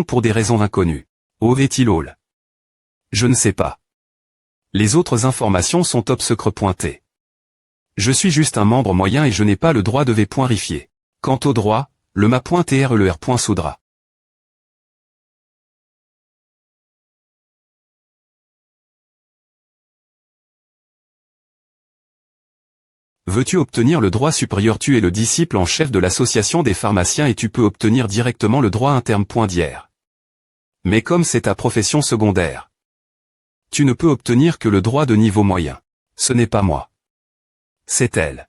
pour des raisons inconnues. Ovetilol. Je ne sais pas. Les autres informations sont obscures pointées. Je suis juste un membre moyen et je n'ai pas le droit de vérifier. Quant au droit, le ma.tr et le r.soudra. Veux-tu obtenir le droit supérieur? Tu es le disciple en chef de l'association des pharmaciens et tu peux obtenir directement le droit interne.dir. Mais comme c'est ta profession secondaire, tu ne peux obtenir que le droit de niveau moyen. Ce n'est pas moi. C'est elle.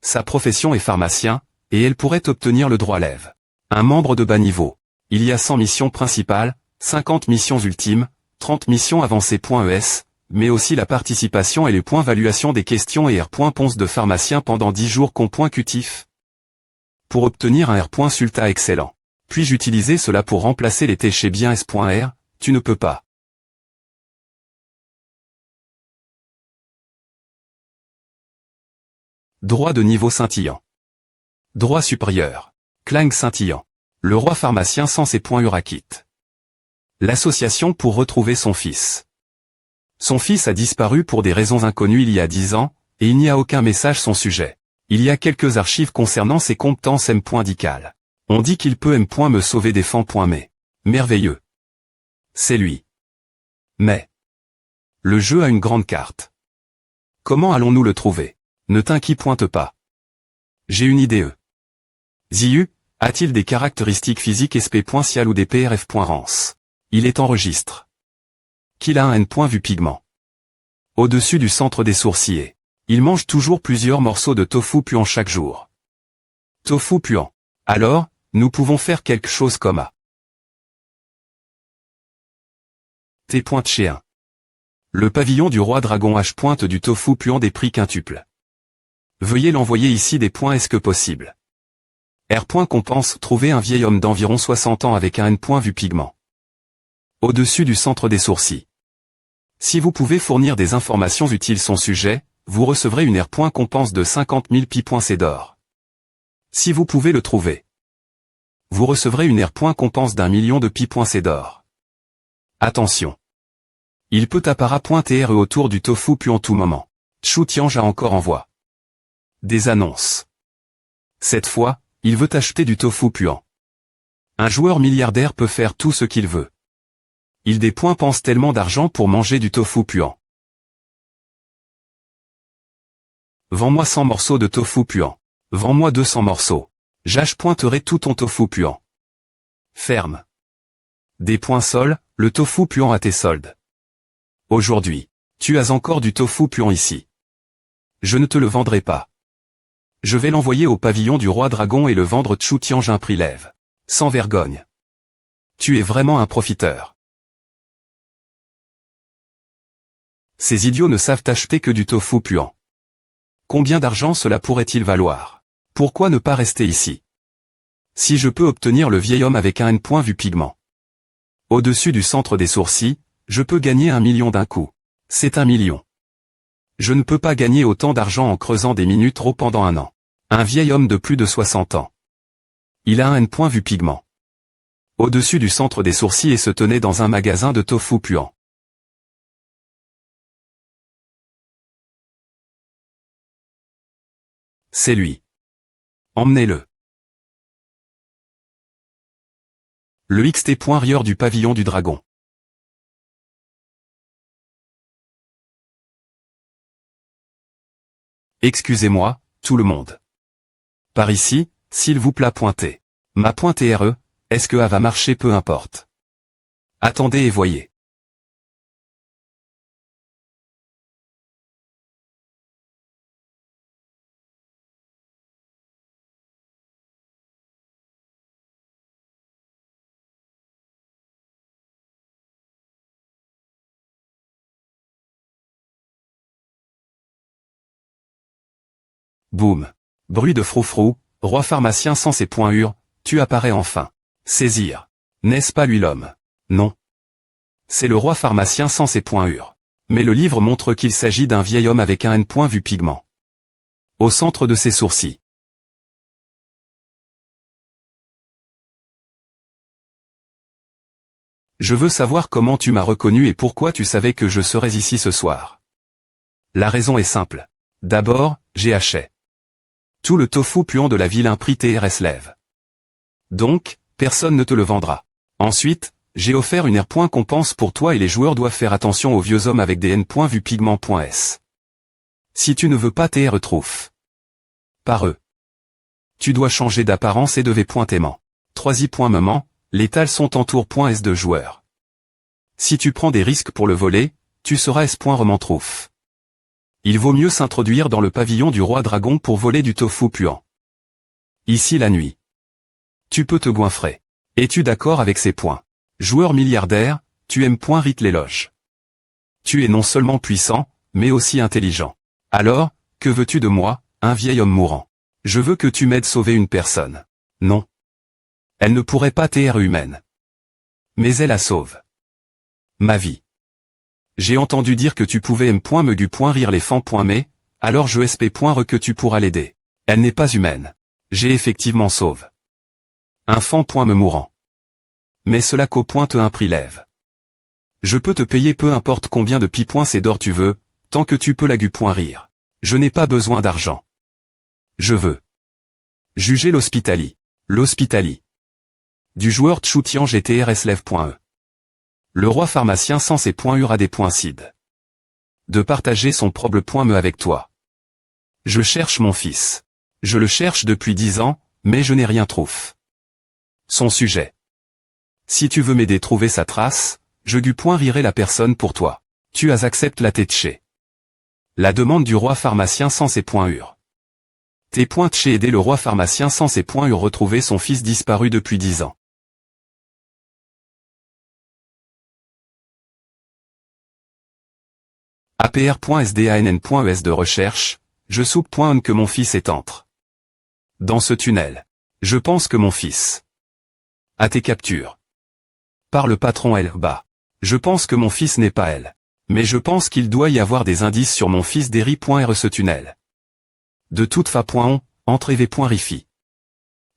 Sa profession est pharmacien, et elle pourrait obtenir le droit lève. Un membre de bas niveau. Il y a 100 missions principales, 50 missions ultimes, 30 missions avancées.es, mais aussi la participation et les points valuation des questions et R.ponce de pharmacien pendant 10 jours .cutif. Pour obtenir un R.sulta excellent. Puis-je utiliser cela pour remplacer les T chez bien S.R? Tu ne peux pas. Droit de niveau scintillant. Droit supérieur. Clang scintillant. Le roi pharmacien sans ses points Urakit. L'association pour retrouver son fils. Son fils a disparu pour des raisons inconnues il y a 10 ans, et il n'y a aucun message son sujet. Il y a quelques archives concernant ses compétences M.dical. On dit qu'il peut me sauver des mais. Merveilleux. C'est lui. Mais. Le jeu a une grande carte. Comment allons-nous le trouver? Ne t'inquiète pas. J'ai une idée. Ziu, a-t-il des caractéristiques physiques SP.cial ou des PRF.rance? Il est enregistre. Qu'il a un N. Pigment. Au-dessus du centre des sourcils. Il mange toujours plusieurs morceaux de tofu puant chaque jour. Tofu puant. Alors, nous pouvons faire quelque chose comme A. T. Chez 1. Le pavillon du roi dragon H. Du tofu puant des prix quintuples. Veuillez l'envoyer ici des points est-ce que possible. R. Compense trouver un vieil homme d'environ 60 ans avec un N. Pigment. Au-dessus du centre des sourcils. Si vous pouvez fournir des informations utiles son sujet, vous recevrez une R. Compense de 50 000 pi.c d'or. Si vous pouvez le trouver, vous recevrez une R. Compense d'1 million de pi.c d'or. Attention. Il peut appara.tr autour du tofu puant tout moment. Chu Tiange a encore envoie des annonces. Cette fois, il veut acheter du tofu puant. Un joueur milliardaire peut faire tout ce qu'il veut. Il dépense tellement d'argent pour manger du tofu puant. Vends-moi 100 morceaux de tofu puant. Vends-moi 200 morceaux. J'achèterai tout ton tofu puant. Ferme. Des points sol, le tofu puant à tes soldes. Aujourd'hui, tu as encore du tofu puant ici. Je ne te le vendrai pas. Je vais l'envoyer au pavillon du roi dragon et le vendre Chu Tiange un prix lève. Sans vergogne. Tu es vraiment un profiteur. Ces idiots ne savent acheter que du tofu puant. Combien d'argent cela pourrait-il valoir? Pourquoi ne pas rester ici? Si je peux obtenir le vieil homme avec un N. Pigment. Au-dessus du centre des sourcils, je peux gagner 1 million d'un coup. C'est 1 million. Je ne peux pas gagner autant d'argent en creusant des minutes pendant un an. Un vieil homme de plus de 60 ans. Il a un N. Pigment. Au-dessus du centre des sourcils et se tenait dans un magasin de tofu puant. C'est lui. Emmenez-le. Le XT. Rieur du pavillon du dragon. Excusez-moi, tout le monde. Par ici, s'il vous plaît pointez. Ma.re, est-ce que A va marcher peu importe. Attendez et voyez. Boum. Bruit de froufrou, roi pharmacien sans ses points tu apparais enfin. Saisir. N'est-ce pas lui l'homme? Non. C'est le roi pharmacien sans ses points Mais le livre montre qu'il s'agit d'un vieil homme avec un N. Pigment. Au centre de ses sourcils. Je veux savoir comment tu m'as reconnu et pourquoi tu savais que je serais ici ce soir. La raison est simple. D'abord, j'ai acheté tout le tofu puant de la vilain prix TRS Lève. Donc, personne ne te le vendra. Ensuite, j'ai offert une R. compense pour toi et les joueurs doivent faire attention aux vieux hommes avec des N. Vu pigment.s. Si tu ne veux pas TR trouf par eux, tu dois changer d'apparence et de V.aimant. 3i. Moment, les tals sont en tour.s de joueurs. Si tu prends des risques pour le voler, tu seras S. Remantrouf. Il vaut mieux s'introduire dans le pavillon du roi dragon pour voler du tofu puant. Ici la nuit. Tu peux te goinfrer. Es-tu d'accord avec ces points? Joueur milliardaire, tu aimes Rite l'éloge. Tu es non seulement puissant, mais aussi intelligent. Alors, que veux-tu de moi, un vieil homme mourant? Je veux que tu m'aides sauver une personne. Non. Elle ne pourrait pas être humaine. Mais elle la sauve. Ma vie. J'ai entendu dire que tu pouvais me du rire les fans. Mais, alors je sp. Que tu pourras l'aider. Elle n'est pas humaine. J'ai effectivement sauve. Un fan. Me mourant. Mais cela qu'au point te un prix lève. Je peux te payer peu importe combien de c'est d'or tu veux, tant que tu peux rire. Je n'ai pas besoin d'argent. Je veux juger l'hospitali. L'hospitali. Du joueur Tchoutian GTRS Lève.e. Le roi pharmacien sans ses URAD.cid. De partager son propre me avec toi. Je cherche mon fils. Je le cherche depuis 10 ans, mais je n'ai rien trouvé. Son sujet. Si tu veux m'aider trouver sa trace, je rirai la personne pour toi. Tu as accepté la tête. La demande du roi pharmacien sans ses UR. Tes chez aider le roi pharmacien sans ses UR retrouver son fils disparu depuis 10 ans. apr.sdann.es de recherche, je soupe que mon fils est entre. Dans ce tunnel. Je pense que mon fils. À tes captures. Par le patron L. Bas. Je pense que mon fils n'est pas elle. Mais je pense qu'il doit y avoir des indices sur mon fils d'Eri.r ce tunnel. De toute fa.on, entrev.rifi.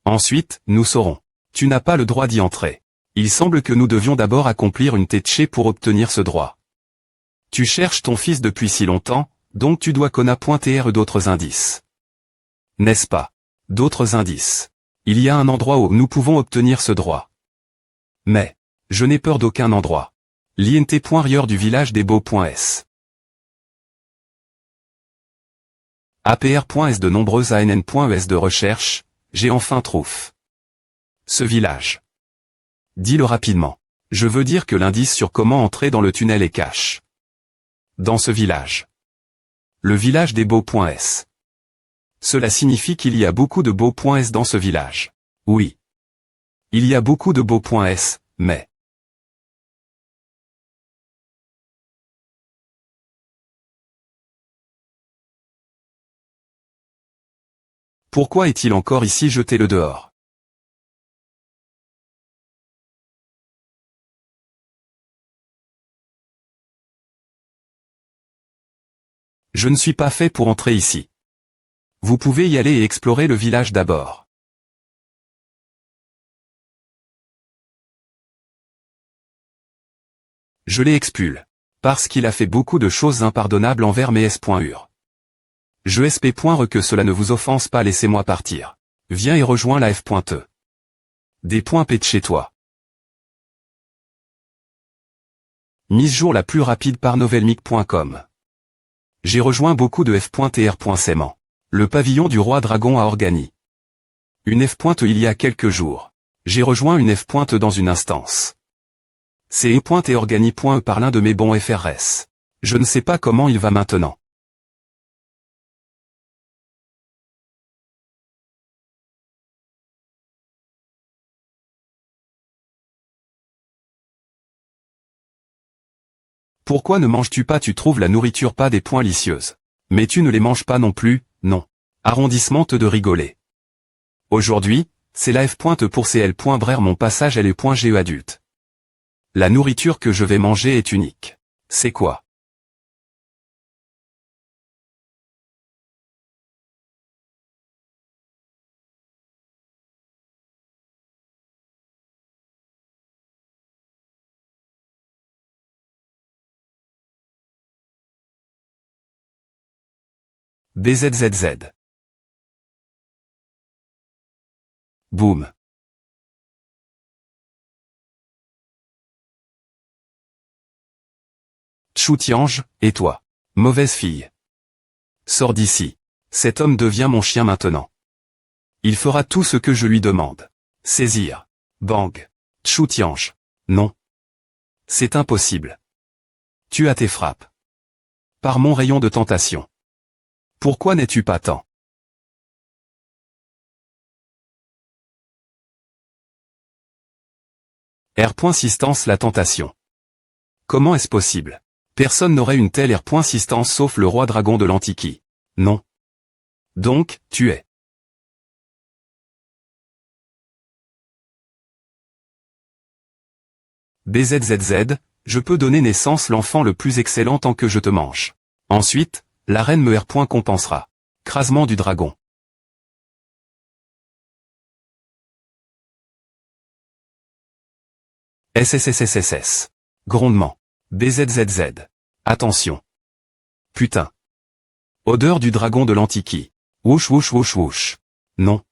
Ensuite, nous saurons. Tu n'as pas le droit d'y entrer. Il semble que nous devions d'abord accomplir une tête pour obtenir ce droit. Tu cherches ton fils depuis si longtemps, donc tu dois connaître d'autres indices. N'est-ce pas? D'autres indices. Il y a un endroit où nous pouvons obtenir ce droit. Mais, je n'ai peur d'aucun endroit. L'int.rieur du village des Beaux.s. apr.s de nombreuses ann.es de recherche, j'ai enfin trouvé. Ce village. Dis-le rapidement. Je veux dire que l'indice sur comment entrer dans le tunnel est cache. Dans ce village. Le village des Beaux.s. Cela signifie qu'il y a beaucoup de Beaux.s dans ce village. Oui. Il y a beaucoup de Beaux.s, mais... Pourquoi est-il encore ici? Jetez-le dehors. Je ne suis pas fait pour entrer ici. Vous pouvez y aller et explorer le village d'abord. Je l'ai expulsé. Parce qu'il a fait beaucoup de choses impardonnables envers mes S.UR. Je sp. Que cela ne vous offense pas, laissez-moi partir. Viens et rejoins la F.E. Des points P de chez toi. Mise jour la plus rapide par novelmic.com. J'ai rejoint beaucoup de F.TR.Saiement. Le pavillon du roi dragon à Organi. Une F. Il y a quelques jours. J'ai rejoint une F. Dans une instance. C'est E. et Organi. Par l'un de mes bons FRS. Je ne sais pas comment il va maintenant. Pourquoi ne manges-tu pas? Tu trouves la nourriture pas des points licieuse. Mais tu ne les manges pas non plus, non. Arrondissement de rigoler. Aujourd'hui, c'est la F. Pour CL. Brère mon passage LE.GE adulte. La nourriture que je vais manger est unique. C'est quoi? BZZZ. Boum. Tchou-tiange, et toi? Mauvaise fille. Sors d'ici. Cet homme devient mon chien maintenant. Il fera tout ce que je lui demande. Saisir. Bang. Tchou-tiange. Non. C'est impossible. Tu as tes frappes. Par mon rayon de tentation. Pourquoi n'es-tu pas tant? R.Sistance la tentation. Comment est-ce possible? Personne n'aurait une telle R.Sistance sauf le roi dragon de l'Antiquie. Non. Donc, tu es. BZZZ, je peux donner naissance l'enfant le plus excellent tant que je te mange. Ensuite, la reine me R. compensera. Crasement du dragon. SSSSSS. Grondement. BZZZ. Attention. Putain. Odeur du dragon de l'Antiquie. Wouch wouch wouch wouch. Non.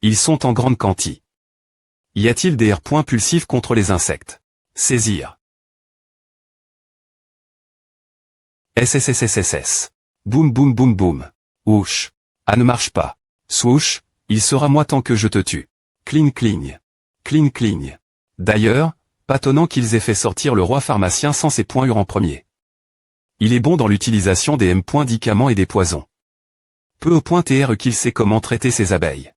Ils sont en grande quantité. Y a-t-il des R. pulsifs contre les insectes? Saisir. SSSSSS. Boum boum boum boum. Ouch. Ah ne marche pas. Swoosh, il sera moi tant que je te tue. Cling cling. Cling cling. D'ailleurs, pas tonnant qu'ils aient fait sortir le roi pharmacien sans ses points en premier. Il est bon dans l'utilisation des médicaments et des poisons. Peu au point TR qu'il sait comment traiter ses abeilles.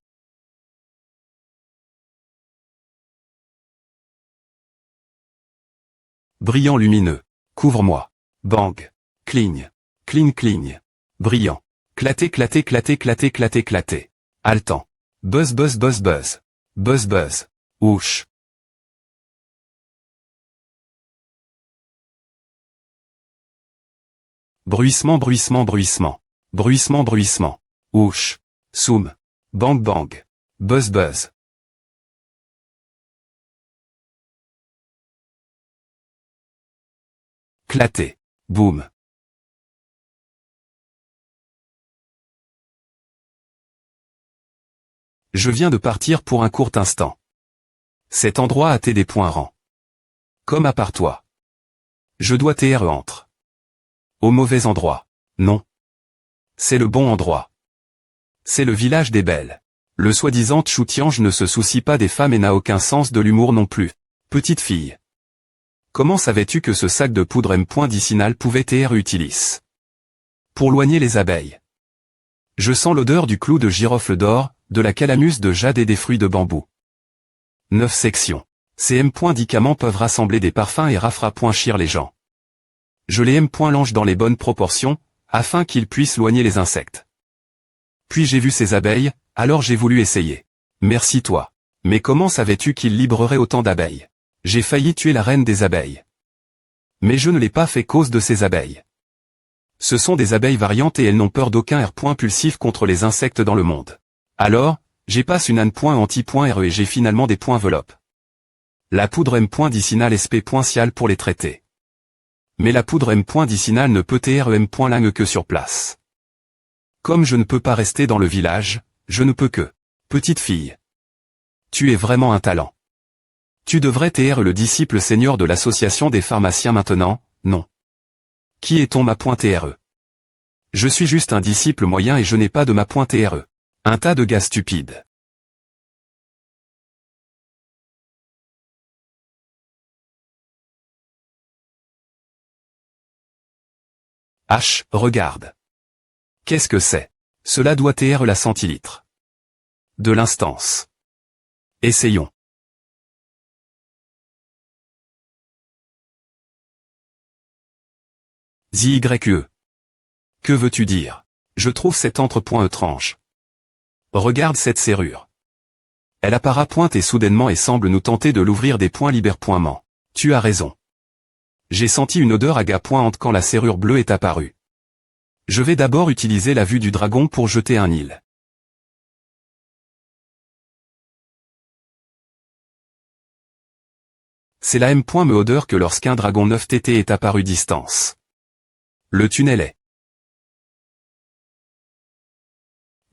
Brillant lumineux. Couvre-moi. Bang. Cligne. Cling cling. Brillant. Claté claté claté claté claté claté. Haletant. Buzz buzz buzz buzz. Buzz buzz. Ouch. Bruissement bruissement bruissement. Bruissement bruissement. Ouch. Soum. Bang bang. Buzz buzz. Claté. Boum. Je viens de partir pour un court instant. Cet endroit a des points rangs. Comme à part toi. Je dois entre. Au mauvais endroit. Non. C'est le bon endroit. C'est le village des belles. Le soi-disant Tchou-tiange ne se soucie pas des femmes et n'a aucun sens de l'humour non plus. Petite fille. Comment savais-tu que ce sac de poudre médicinale pouvait être utile? Pour loigner les abeilles. Je sens l'odeur du clou de girofle d'or, de la calamus de jade et des fruits de bambou. 9 sections. Ces médicaments peuvent rassembler des parfums et rafra.chir les gens. Je les lange dans les bonnes proportions, afin qu'ils puissent loigner les insectes. Puis j'ai vu ces abeilles, alors j'ai voulu essayer. Merci toi. Mais comment savais-tu qu'il libérerait autant d'abeilles? J'ai failli tuer la reine des abeilles. Mais je ne l'ai pas fait cause de ces abeilles. Ce sont des abeilles variantes et elles n'ont peur d'aucun R. pulsif contre les insectes dans le monde. Alors, j'ai passe une anne.anti.re et j'ai finalement des enveloppes. La poudre médicinale SP.cial pour les traiter. Mais la poudre médicinale ne peut être langue que sur place. Comme je ne peux pas rester dans le village, je ne peux que. Petite fille. Tu es vraiment un talent. Tu devrais être le disciple senior de l'association des pharmaciens maintenant, non. Qui est-on ma .re? Je suis juste un disciple moyen et je n'ai pas de ma .re. Un tas de gars stupides. H, regarde. Qu'est-ce que c'est? Cela doit être la centilitre. De l'instance. Essayons. ZYE. Que veux-tu dire? Je trouve cet entre-point étrange. Regarde cette serrure. Elle apparaît pointe et soudainement et semble nous tenter de l'ouvrir des points libère.ment. Tu as raison. J'ai senti une odeur agapointe quand la serrure bleue est apparue. Je vais d'abord utiliser la vue du dragon pour jeter un île. C'est la me odeur que lorsqu'un dragon 9TT est apparu distance. Le tunnel est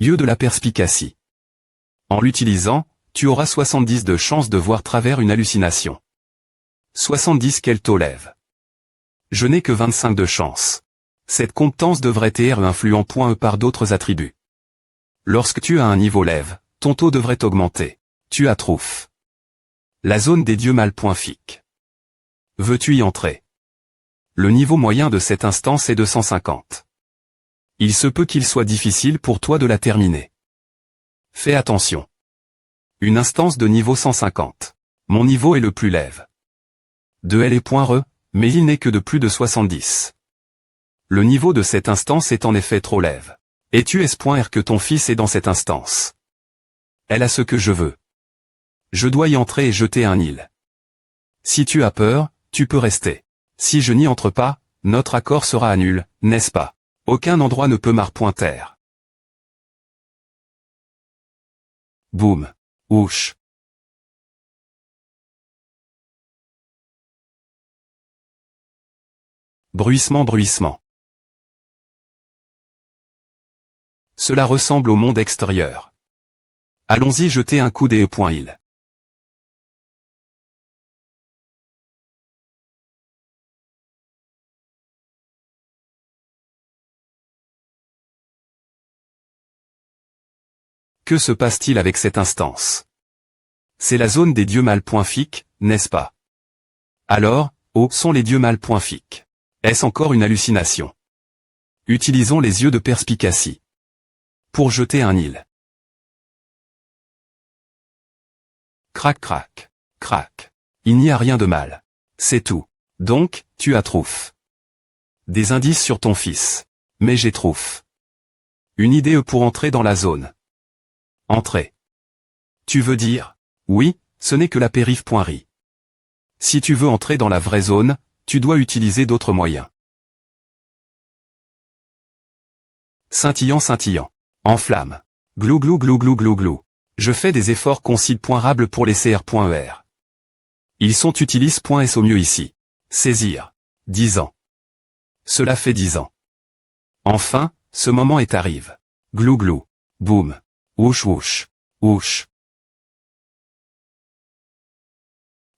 Yeux de la perspicacité. En l'utilisant, tu auras 70 de chance de voir travers une hallucination. 70 qu'elle t'olève. Je n'ai que 25 de chance. Cette compétence devrait être influent.e par d'autres attributs. Lorsque tu as un niveau lève, ton taux devrait augmenter. Tu as trouf. La zone des dieux mal.fic. Veux-tu y entrer? Le niveau moyen de cette instance est de 150. Il se peut qu'il soit difficile pour toi de la terminer. Fais attention. Une instance de niveau 150. Mon niveau est le plus lève. De L est .re, mais il n'est que de plus de 70. Le niveau de cette instance est en effet trop lève. Et tu es.r que ton fils est dans cette instance. Elle a ce que je veux. Je dois y entrer et jeter un île. Si tu as peur, tu peux rester. Si je n'y entre pas, notre accord sera annulé, n'est-ce pas? Aucun endroit ne peut m'arpointer. Boum. Ouch. Bruissement, bruissement. Cela ressemble au monde extérieur. Allons-y jeter un coup d'e.il. Que se passe-t-il avec cette instance? C'est la zone des dieux mal.fic, n'est-ce pas? Alors, où sont les dieux mal.fic? Est-ce encore une hallucination? Utilisons les yeux de perspicacité. Pour jeter un île. Crac crac, crac. Il n'y a rien de mal. C'est tout. Donc, tu as trouf. Des indices sur ton fils. Mais j'ai trouf. Une idée pour entrer dans la zone. Entrer. Tu veux dire? Oui, ce n'est que la périph.ri. Si tu veux entrer dans la vraie zone, tu dois utiliser d'autres moyens. Scintillant, scintillant. En flamme. Glou glou glou glou glou glou. Je fais des efforts considérables pour les cr.er. Ils sont utilisent.s au mieux ici. Saisir. 10 ans. Cela fait 10 ans. Enfin, ce moment est arrive. Glou glou. Boum. Ouch ouch. Ouch.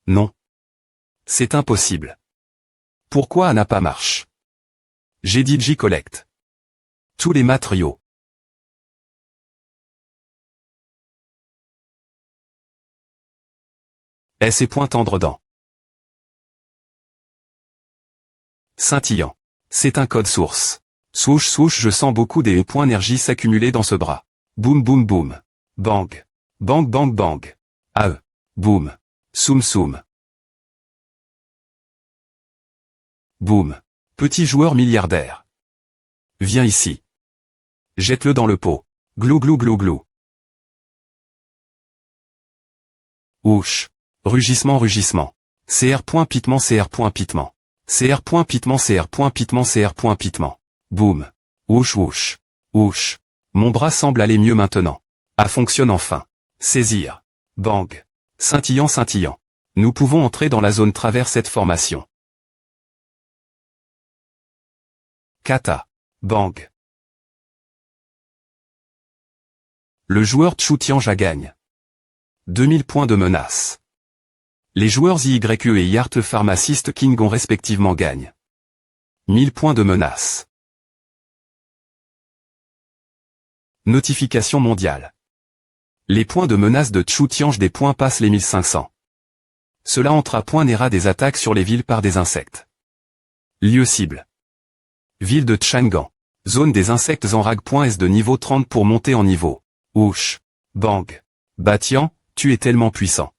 Non. C'est impossible. Pourquoi n'a pas marche? J'ai dit J collecte. Tous les matériaux. S et point tendre dent. Scintillant. C'est un code source. Swoosh swoosh, je sens beaucoup des points énergie s'accumuler dans ce bras. Boum boum boum. Bang. Bang bang bang. Ae. Boum. Soum soum. Boum. Petit joueur milliardaire. Viens ici. Jette-le dans le pot. Glou glou glou glou. Ouch. Rugissement, rugissement. Cr.pitement, cr.pitement. Cr.pitement, cr.pitement, cr.pitement. Boum. Ouch, ouch. Ouch. Mon bras semble aller mieux maintenant. Ah, fonctionne enfin. Saisir. Bang. Scintillant, scintillant. Nous pouvons entrer dans la zone travers cette formation. Kata. Bang. Le joueur Tchoutianja gagne. 2000 points de menace. Les joueurs IYE et Yart Pharmacist King ont respectivement gagnent 1000 points de menace. Notification mondiale. Les points de menace de Tchoutiange des points passent les 1500. Cela entre à point n'era des attaques sur les villes par des insectes. Lieu cible. Ville de Tchangan. Zone des insectes en rag.s de niveau 30 pour monter en niveau. Ouch. Bang. Batian, tu es tellement puissant.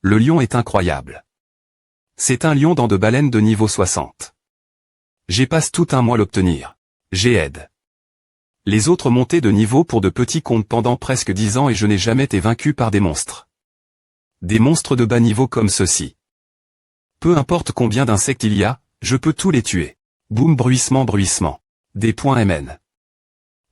Le lion est incroyable. C'est un lion dans de baleines de niveau 60. J'ai passe tout un mois l'obtenir. J'ai aide. Les autres montées de niveau pour de petits comptes pendant presque 10 ans et je n'ai jamais été vaincu par des monstres. Des monstres de bas niveau comme ceux-ci. Peu importe combien d'insectes il y a, je peux tous les tuer. Boum bruissement bruissement. Des points MN.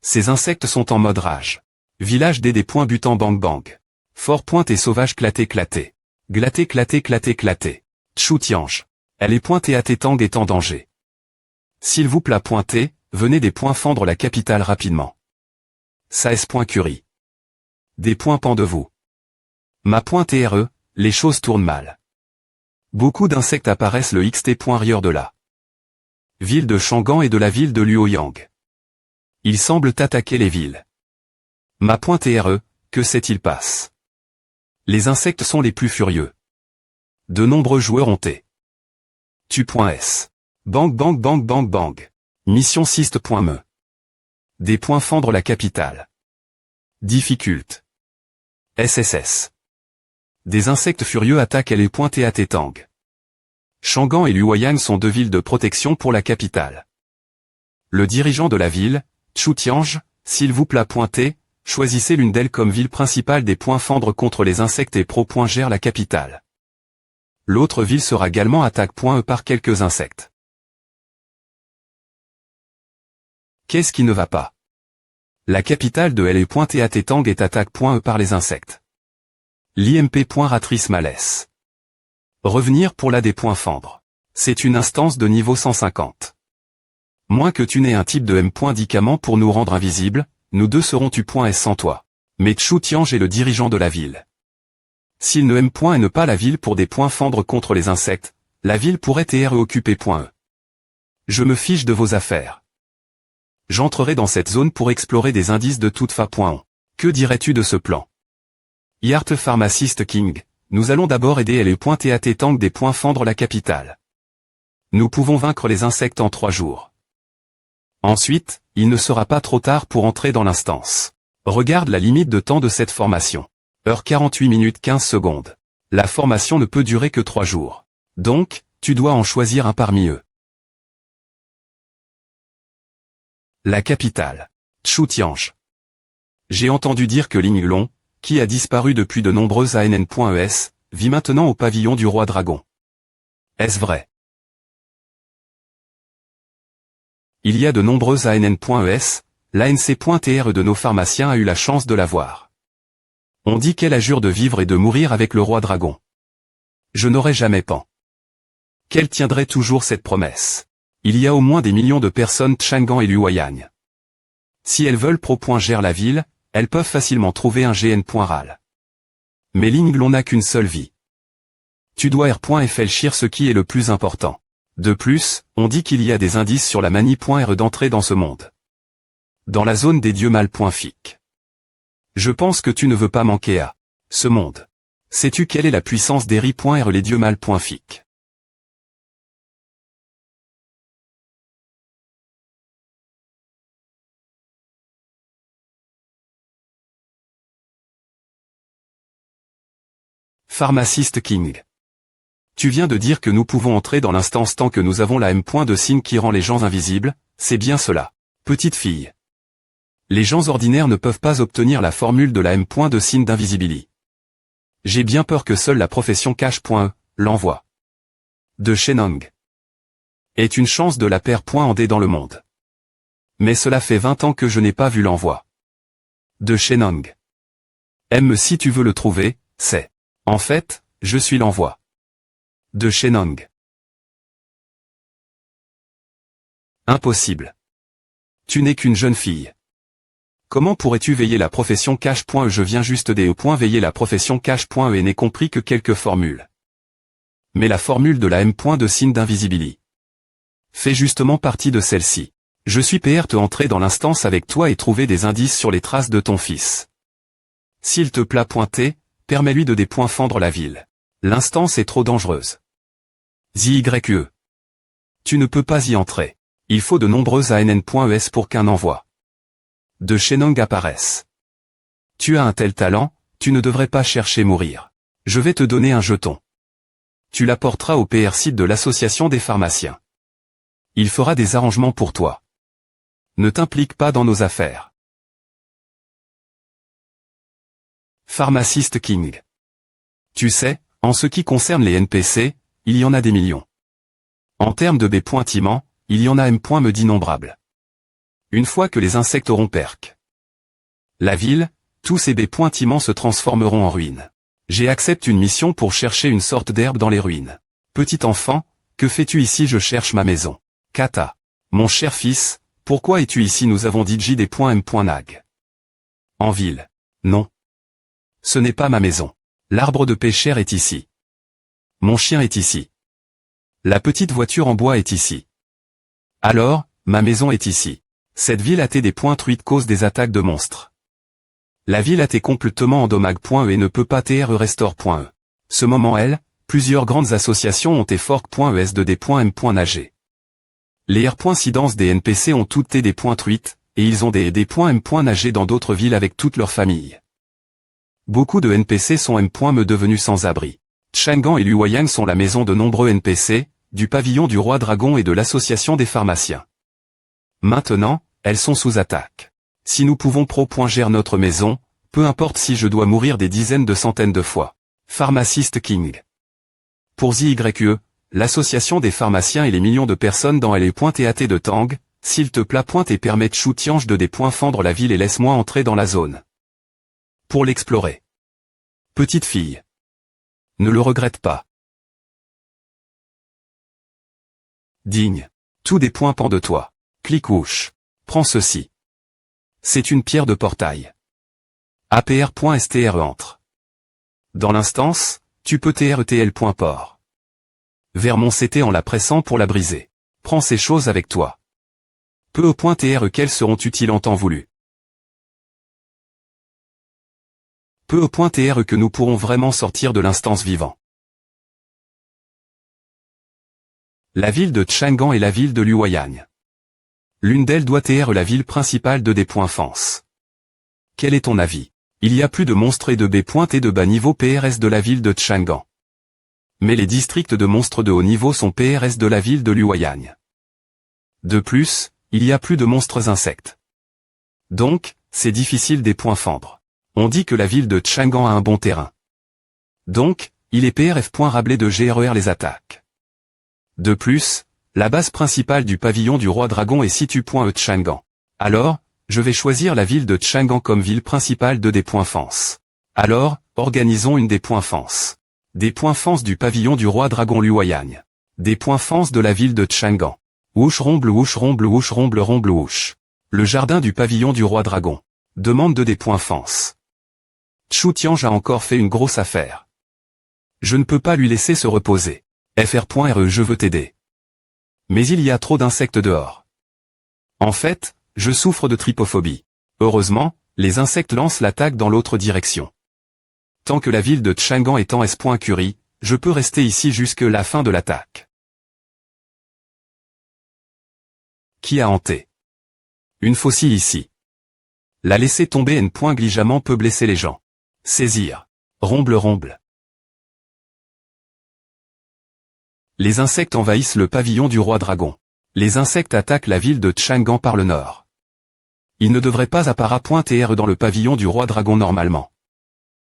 Ces insectes sont en mode rage. Village des points butant bang bang. Fort pointe et sauvage claté claté. Glaté claté claté claté. Tchoutiange. Elle est pointée à Tétang est en danger. S'il vous plaît pointez, venez des points fendre la capitale rapidement. Ça s.curie. Des points pendez-vous. Ma.tre, les choses tournent mal. Beaucoup d'insectes apparaissent le xt.rieur de la ville de Chang'an et de la ville de Luoyang. Ils semblent attaquer les villes. Ma.tre, que s'est-il passe? Les insectes sont les plus furieux. De nombreux joueurs ont été. Tu.s. Bang bang bang bang bang. Mission Sist.me. Des points fendre la capitale. Difficult. SSS. Des insectes furieux attaquent les points Tang. Chang'an et Luoyang sont deux villes de protection pour la capitale. Le dirigeant de la ville, Chu Tiange, s'il vous plaît pointer, choisissez l'une d'elles comme ville principale des points fendre contre les insectes et gère la capitale. L'autre ville sera également attaque.e par quelques insectes. Qu'est-ce qui ne va pas? La capitale de Tang est attaque.e par les insectes. L'IMP. Ratrice Revenir pour la des points fendre. C'est une instance de niveau 150. Moins que tu n'aies un type de M.dicament pour nous rendre invisibles, nous deux serons tu.s sans toi. Mais Chu Tiange est le dirigeant de la ville. S'il ne M.ne pas la ville pour des points fendre contre les insectes, la ville pourrait être occupée.e. Je me fiche de vos affaires. J'entrerai dans cette zone pour explorer des indices de toute fa.on. Que dirais-tu de ce plan? Yart Pharmacist King, nous allons d'abord aider Tang des points fendre la capitale. Nous pouvons vaincre les insectes en 3 jours. Ensuite, il ne sera pas trop tard pour entrer dans l'instance. Regarde la limite de temps de cette formation. Heure 48 minutes 15 secondes. La formation ne peut durer que 3 jours. Donc, tu dois en choisir un parmi eux. La capitale. Chu Tiange. J'ai entendu dire que Ling Long, qui a disparu depuis de nombreuses ANN.es, vit maintenant au pavillon du roi dragon. Est-ce vrai? Il y a de nombreuses ANN.es, l'ANC.tr de nos pharmaciens a eu la chance de la voir. On dit qu'elle a jure de vivre et de mourir avec le roi dragon. Je n'aurais jamais pen. Qu'elle tiendrait toujours cette promesse. Il y a au moins des millions de personnes Chang'an et Luoyang. Si elles veulent gère la ville, elles peuvent facilement trouver un GN.ral. Mais Ling Long n'a qu'une seule vie. Tu dois réfléchir ce qui est le plus important. De plus, on dit qu'il y a des indices sur la manie.r d'entrer dans ce monde. Dans la zone des dieux mal.fic. Je pense que tu ne veux pas manquer à ce monde. Sais-tu quelle est la puissance des ri.r les dieux mal.fic? Pharmacist King. Tu viens de dire que nous pouvons entrer dans l'instance tant que nous avons la M. de signe qui rend les gens invisibles, c'est bien cela. Petite fille. Les gens ordinaires ne peuvent pas obtenir la formule de la M. de signe d'invisibilité. J'ai bien peur que seule la profession cache.e l'envoi de Shenong est une chance de la paire en D dans le monde. Mais cela fait 20 ans que je n'ai pas vu l'envoi de Shenong. Si tu veux le trouver, c'est. En fait, je suis l'envoi de Shenong. Impossible. Tu n'es qu'une jeune fille. Comment pourrais-tu veiller la profession cache.e? Je viens juste des veiller la profession cache.e et n'ai compris que quelques formules. Mais la formule de la M. de signe d'invisibilité fait justement partie de celle-ci. Je suis te entrer dans l'instance avec toi et trouver des indices sur les traces de ton fils. S'il te plaît pointer, permets-lui de fendre la ville. L'instance est trop dangereuse. ZYE. Tu ne peux pas y entrer. Il faut de nombreuses ANN.es pour qu'un envoi de Shenong apparaisse. Tu as un tel talent, tu ne devrais pas chercher mourir. Je vais te donner un jeton. Tu l'apporteras au PR site de l'association des pharmaciens. Il fera des arrangements pour toi. Ne t'implique pas dans nos affaires. Pharmacist King. Tu sais, en ce qui concerne les NPC, il y en a des millions. En termes de B.timents, il y en a M. me dit nombrable. Une fois que les insectes auront perc la ville, tous ces B.timents se transformeront en ruines. J'accepte une mission pour chercher une sorte d'herbe dans les ruines. Petit enfant, que fais-tu ici? Je cherche ma maison. Kata. Mon cher fils, pourquoi es-tu ici? Nous avons dit des M.nag. En ville. Non. Ce n'est pas ma maison. L'arbre de pêcheur est ici. Mon chien est ici. La petite voiture en bois est ici. Alors, ma maison est ici. Cette ville a été des points truites cause des attaques de monstres. La ville a été complètement endommagée et ne peut pas être restore.e. Ce moment elle, plusieurs grandes associations ont été fork.es de des points m.nag. Les r.incidence des NPC ont toutes été des points truites, et ils ont des points m.nag dans d'autres villes avec toute leur famille. Beaucoup de NPC sont m.me devenus sans abri. Chang'an et Luoyang sont la maison de nombreux NPC, du pavillon du roi dragon et de l'association des pharmaciens. Maintenant, elles sont sous attaque. Si nous pouvons gérer notre maison, peu importe si je dois mourir des dizaines de centaines de fois. Pharmaciste King. Pour ZYE, l'association des pharmaciens et les millions de personnes dans LE.TAT de Tang, s'il te plaît et permet Chu Tiange de des points fendre la ville et laisse-moi entrer dans la zone. Pour l'explorer. Petite fille. Ne le regrette pas. Digne. Tout des points pend de toi. Clic-ouche. Prends ceci. C'est une pierre de portail. APR.STR entre. Dans l'instance, tu peux TRETL.port. Vers mon CT en la pressant pour la briser. Prends ces choses avec toi. Peu au point TR quelles seront utiles en temps voulu. Peu au point TR que nous pourrons vraiment sortir de l'instance vivant. La ville de Chang'an et la ville de Luoyang. L'une d'elles doit être la ville principale de des points fence. Quel est ton avis? Il y a plus de monstres et de B et de bas niveau PRS de la ville de Chang'an. Mais les districts de monstres de haut niveau sont PRS de la ville de Luoyang. De plus, il y a plus de monstres insectes. Donc, c'est difficile des points fendre. On dit que la ville de Chang'an a un bon terrain. Donc, il est PRF. Rablé de GRER les attaques. De plus, la base principale du pavillon du roi dragon est située Chang'an. Alors, je vais choisir la ville de Chang'an comme ville principale de des points fence. Alors, organisons une des points fence. Des points fence du pavillon du roi dragon Luoyang. Des points fence de la ville de Chang'an. Ouche romble ouche romble ouche romble romble ouche. Le jardin du pavillon du roi dragon. Demande de des points fence. Chu Tiange a encore fait une grosse affaire. Je ne peux pas lui laisser se reposer. FR.RE je veux t'aider. Mais il y a trop d'insectes dehors. En fait, je souffre de trypophobie. Heureusement, les insectes lancent l'attaque dans l'autre direction. Tant que la ville de Chang'an est en S.Curie, je peux rester ici jusque la fin de l'attaque. Qui a hanté? Une faucille ici. La laisser tomber N.gligamment peut blesser les gens. Saisir. Romble romble. Les insectes envahissent le pavillon du roi dragon. Les insectes attaquent la ville de Chang'an par le nord. Ils ne devraient pas apparaître dans le pavillon du roi dragon normalement.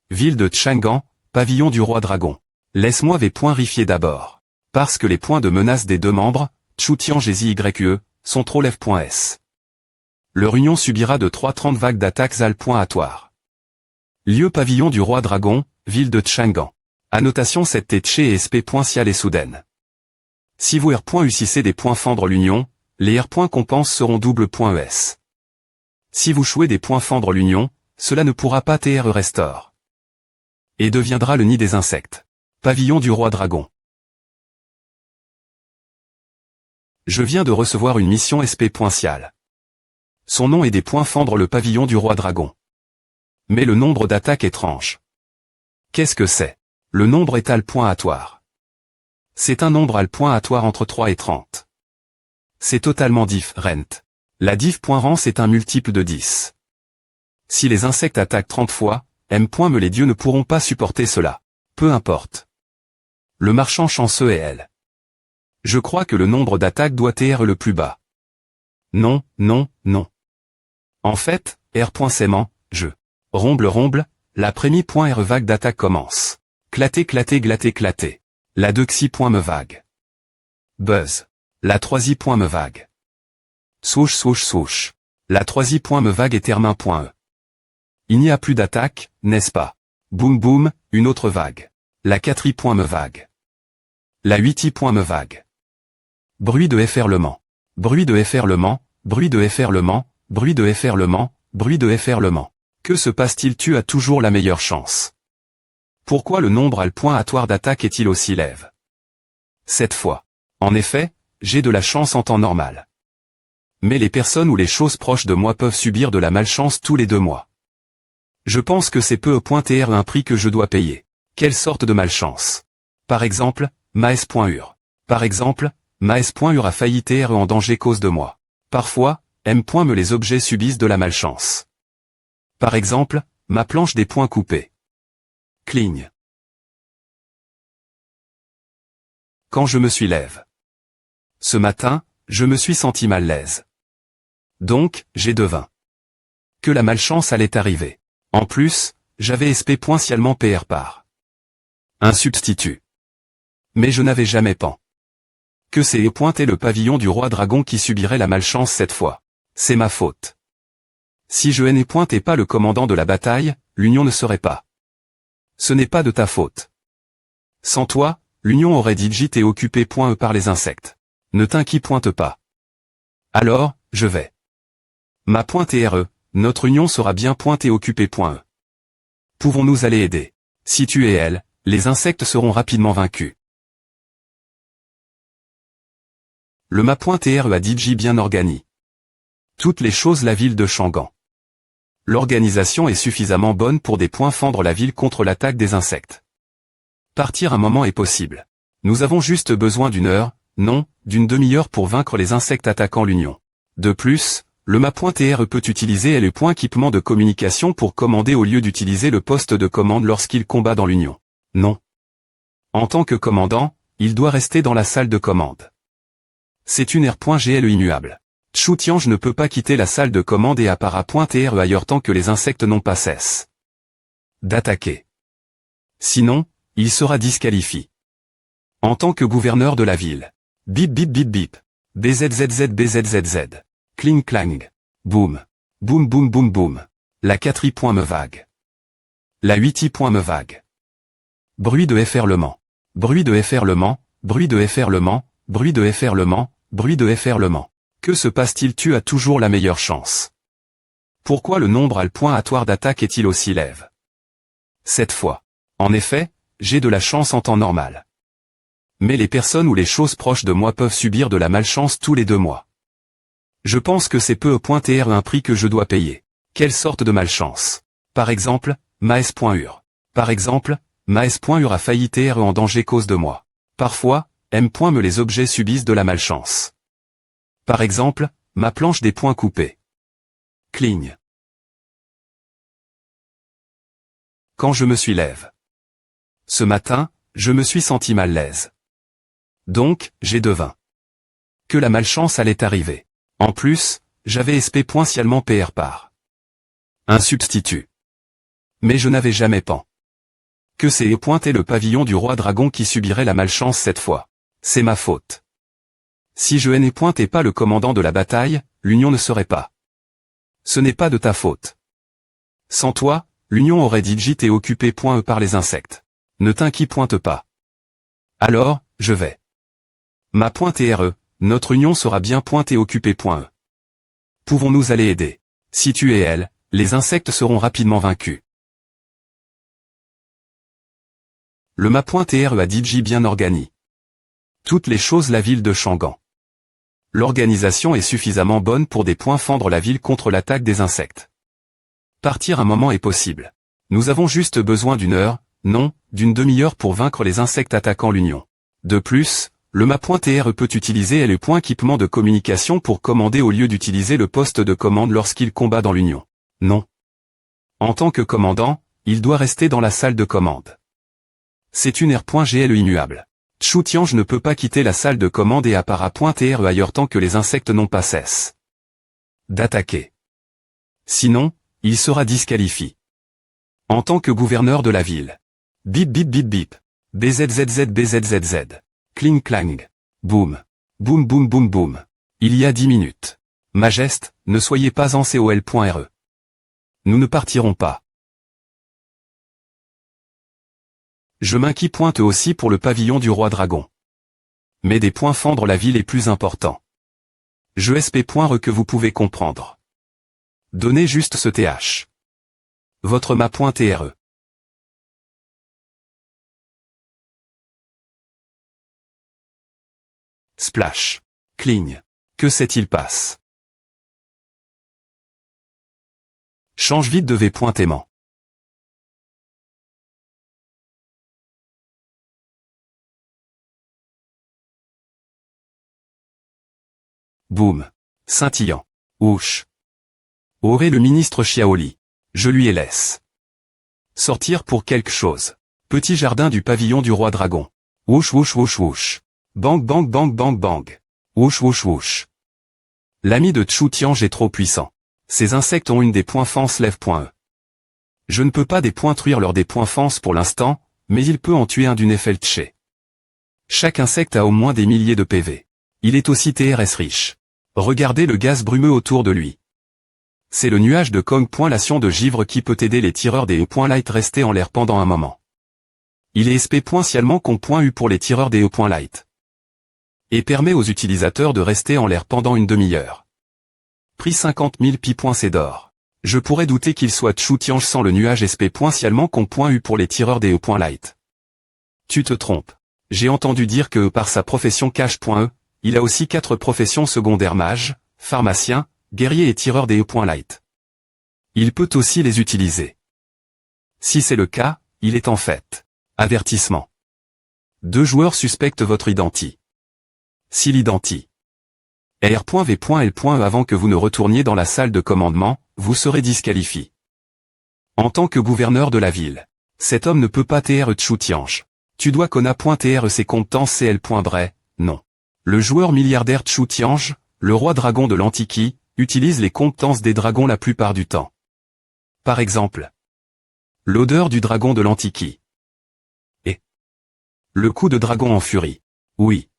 Ville de Chang'an, pavillon du roi dragon. Laisse-moi rifier d'abord. Parce que les points de menace des deux membres, Chu Tiange et ZYE, sont trop lève.s. Leur union subira de 330 vagues d'attaques aléatoires. Lieu pavillon du roi dragon, ville de Chang'an. Annotation cette tête et SP.cial et soudaine. Si vous R.ucissez des points fendre l'union, les R.compenses seront double.es. Si vous jouez des points fendre l'union, cela ne pourra pas TR restore. Et deviendra le nid des insectes. Pavillon du roi dragon. Je viens de recevoir une mission SP.cial. Son nom est des points fendre le pavillon du roi dragon. Mais le nombre d'attaques étranges. Qu'est-ce que c'est? Le nombre est aléatoire. C'est un nombre aléatoire entre 3 et 30. C'est totalement different. La diff.rance est un multiple de 10. Si les insectes attaquent 30 fois, M. les dieux ne pourront pas supporter cela. Peu importe. Le marchand chanceux est elle. Je crois que le nombre d'attaques doit être le plus bas. Non, non, non. En fait, R.Sément, je. Romble romble, la première.R vague d'attaque commence. Claté claté glaté claté. La 2xi.me vague. Buzz. La 3i.me vague. Swoosh swoosh swoosh. La 3i.me vague et termin.e. Il n'y a plus d'attaque, n'est-ce pas? Boum boum, une autre vague. La 4i.me vague. La 8i.me vague. Bruit de efferlement. Bruit de efferlement, bruit de efferlement, bruit de efferlement, bruit de efferlement. Que se passe-t-il? Tu as toujours la meilleure chance. Pourquoi le nombre à le point aléatoire d'attaque est-il aussi lève? Cette fois. En effet, j'ai de la chance en temps normal. Mais les personnes ou les choses proches de moi peuvent subir de la malchance tous les 2 mois. Je pense que c'est peu pointer un prix que je dois payer. Quelle sorte de malchance? Par exemple, Maes.ur. Par exemple, Maes.ur a failli être en danger cause de moi. Parfois, me les objets subissent de la malchance. Par exemple, ma planche des points coupés. Cligne. Quand je me suis lève. Ce matin, je me suis senti mal l'aise. Donc, j'ai devin que la malchance allait arriver. En plus, j'avais espé pointiellement PR par un substitut. Mais je n'avais jamais pen que c'est pointé le pavillon du roi dragon qui subirait la malchance cette fois. C'est ma faute. Si je n'ai pointé pas le commandant de la bataille, l'union ne serait pas. Ce n'est pas de ta faute. Sans toi, l'union aurait digité occupé par les insectes. Ne t'inquiète pas. Alors, je vais. Ma .re, notre union sera bien occupé.e. Pouvons-nous aller aider? Si tu es elle, les insectes seront rapidement vaincus. Le ma.re a DJ bien organisé. Toutes les choses la ville de Shangan. L'organisation est suffisamment bonne pour des points fendre la ville contre l'attaque des insectes. Partir un moment est possible. Nous avons juste besoin d'une heure, non, d'une demi-heure pour vaincre les insectes attaquant l'Union. De plus, le ma.re peut utiliser le point équipement de communication pour commander au lieu d'utiliser le poste de commande lorsqu'il combat dans l'Union. Non. En tant que commandant, il doit rester dans la salle de commande. C'est une R.GLE immuable. Chutiange ne peut pas quitter la salle de commande et appara.re ailleurs tant que les insectes n'ont pas cesse d'attaquer. Sinon, il sera disqualifié. En tant que gouverneur de la ville. Bip bip bip bip. BZZZ BZZZ. Cling clang. Boum. Boum boum boum boum. La 4i. Me vague. La 8i. Me vague. Bruit de efferlement. Bruit de efferlement. Bruit de efferlement. Bruit de efferlement. Bruit de efferlement. Que se passe-t-il? Tu as toujours la meilleure chance. Pourquoi le nombre à le point aléatoire d'attaque est-il aussi lève? Cette fois. En effet, j'ai de la chance en temps normal. Mais les personnes ou les choses proches de moi peuvent subir de la malchance tous les 2 mois. Je pense que c'est peu pointer un prix que je dois payer. Quelle sorte de malchance? Par exemple, Maes.ur. Par exemple, Maes.ur a failli être en danger cause de moi. Parfois, me les objets subissent de la malchance. Par exemple, ma planche des points coupés. Cligne. Quand je me suis lève. Ce matin, je me suis senti mal l'aise. Donc, j'ai devin que la malchance allait arriver. En plus, j'avais espé pointiellement PR par un substitut. Mais je n'avais jamais pen que c'est pointé le pavillon du roi dragon qui subirait la malchance cette fois. C'est ma faute. Si je n'ai pointé pas le commandant de la bataille, l'union ne serait pas. Ce n'est pas de ta faute. Sans toi, l'union aurait digité occupé.e par les insectes. Ne t'inquiète pas. Alors, je vais. Ma.re, notre union sera bien occupé.e. Pouvons-nous aller aider? Si tu es elle, les insectes seront rapidement vaincus. Le ma.re a DJ bien organisé. Toutes les choses la ville de Shangan. L'organisation est suffisamment bonne pour des points fendre la ville contre l'attaque des insectes. Partir un moment est possible. Nous avons juste besoin d'une heure, non, d'une demi-heure pour vaincre les insectes attaquant l'Union. De plus, le ma.re peut utiliser le point équipement de communication pour commander au lieu d'utiliser le poste de commande lorsqu'il combat dans l'Union. Non. En tant que commandant, il doit rester dans la salle de commande. C'est une R.GLE immuable. Chutiange ne peut pas quitter la salle de commande et appara.re ailleurs tant que les insectes n'ont pas cesse d'attaquer. Sinon, il sera disqualifié. En tant que gouverneur de la ville. Bip bip bip bip. BZZZ BZZZ. Cling clang. Boum. Boum boum boum boum. Il y a 10 minutes. Majeste, ne soyez pas en col.re. Nous ne partirons pas. Je m'inquiète aussi pour le pavillon du roi dragon. Mais des points fendre la ville est plus important. Je sp.re que vous pouvez comprendre. Donnez juste ce th. Votre ma.tre. Splash. Cligne. Que s'est-il passe? Change vite de v.aimant. Boum. Scintillant. Ouch. Aurait le ministre Chiaoli. Je lui ai laisse. Sortir pour quelque chose. Petit jardin du pavillon du roi dragon. Wouch wouch wouch wouch. Bang bang bang bang bang. Wouch wouch wouch. L'ami de Chu Tiange est trop puissant. Ces insectes ont une des points fences lève.e. Je ne peux pas dépointruire leur des points fences pour l'instant, mais il peut en tuer un d'une Effeltché. Chaque insecte a au moins des milliers de PV. Il est aussi TRS riche. Regardez le gaz brumeux autour de lui. C'est le nuage de Kong. L'ation de givre qui peut aider les tireurs des E.light rester en l'air pendant un moment. Il est SP.cialement qu'on.u pour les tireurs des E.light. Et permet aux utilisateurs de rester en l'air pendant une demi-heure. Prix 50 000 pi.c d'or. Je pourrais douter qu'il soit Chu Tiange sans le nuage SP.cialement qu'on.u pour les tireurs des E.light. Tu te trompes. J'ai entendu dire que par sa profession cache.e, il a aussi 4 professions secondaires: mage, pharmacien, guerrier et tireur des E.light. Il peut aussi les utiliser. Si c'est le cas, il est en fait. Avertissement. 2 joueurs suspectent votre identi. Si l'identi R.V.L.E avant que vous ne retourniez dans la salle de commandement, vous serez disqualifié. En tant que gouverneur de la ville, cet homme ne peut pas TR Chu Tiange. Tu dois Kona.tr ses compétences CL.bray, non. Le joueur milliardaire Chu Tiange, le roi dragon de l'Antiquie, utilise les compétences des dragons la plupart du temps. Par exemple, l'odeur du dragon de l'Antiquie. Et le coup de dragon en furie. Oui.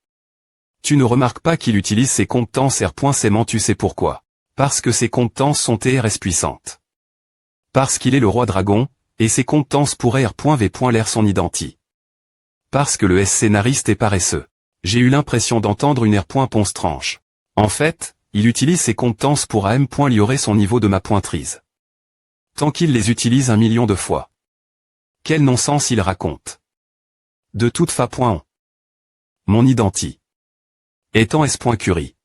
Tu ne remarques pas qu'il utilise ses compétences R.S'aimant. Tu sais pourquoi? Parce que ses compétences sont TRS puissantes. Parce qu'il est le roi dragon, et ses compétences pourraient R.V.l'air son identi. Parce que le scénariste est paresseux. J'ai eu l'impression d'entendre une R.Ponce tranche. En fait, il utilise ses compétences pour AM.liorer son niveau de ma pointrise. Tant qu'il les utilise 1 million de fois. Quel non-sens il raconte. De toute façon. Mon identi. Étant S.Curie.